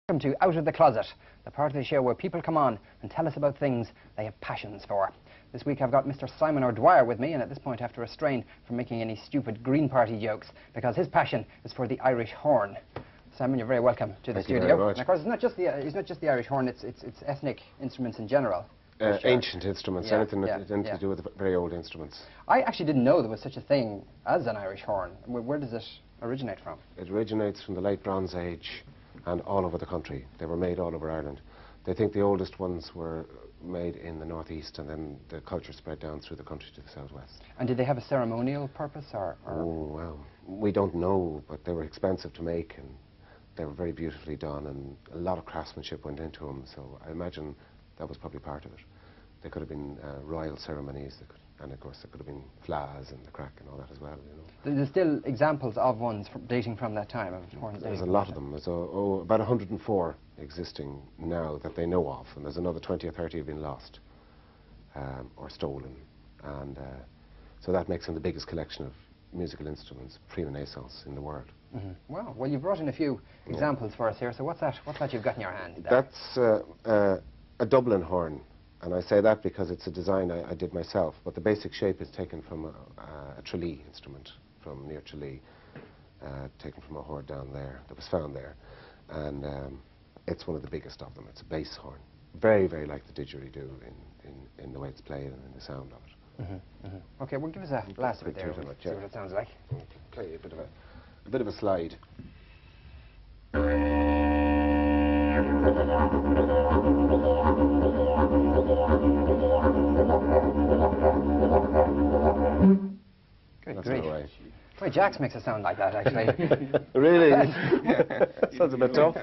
Welcome to Out of the Closet, the part of the show where people come on and tell us about things they have passions for. This week I've got Mr. Simon O'Dwyer with me, and at this point I have to restrain from making any stupid Green Party jokes because his passion is for the Irish horn. Simon, you're very welcome to the studio. Thank you very much. And of course, it's not just the Irish horn; it's ethnic instruments in general. Ancient instruments, anything to do with the very old instruments. I actually didn't know there was such a thing as an Irish horn. Where does it originate from? It originates from the late Bronze Age and all over the country. They were made all over Ireland. They think the oldest ones were made in the northeast, and then the culture spread down through the country to the southwest. And did they have a ceremonial purpose, or? Oh, well, we don't know, but they were expensive to make, and they were very beautifully done, and a lot of craftsmanship went into them, so I imagine that was probably part of it. They could have been royal ceremonies, and of course there could have been flags and the crack and all that as well, you know. There's still examples of ones dating from that time, of horns. There's a lot of them. There's about 104 existing now that they know of, and there's another 20 or 30 have been lost or stolen, and so that makes them the biggest collection of musical instruments pre-Renaissance in the world. Wow. Well, you brought in a few examples for us here. So what's that you've got in your hand there? That's a Dublin horn. And I say that because it's a design I did myself, but the basic shape is taken from a Tralee instrument from near Tralee, taken from a hoard down there that was found there. And it's one of the biggest of them. It's a bass horn. Very, very like the didgeridoo in the way it's played and in the sound of it. Okay, well, give us a blast of it there. See what it sounds like. Okay, a bit of a slide. Good grief. Boy, Jax makes it sound like that, actually. Really? Sounds a bit tough.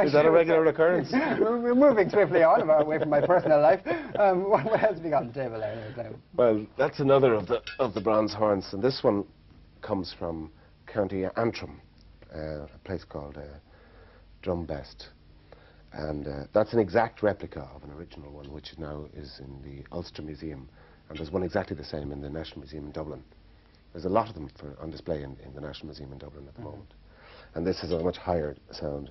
Is that a regular occurrence? We're moving swiftly on, away from my personal life. What else have we got on the table there? Well, that's another of the bronze horns, and this one comes from County Antrim, a place called Drumbest. And that's an exact replica of an original one, which now is in the Ulster Museum. And there's one exactly the same in the National Museum in Dublin. There's a lot of them on display in the National Museum in Dublin at the moment. And this is a much higher sound.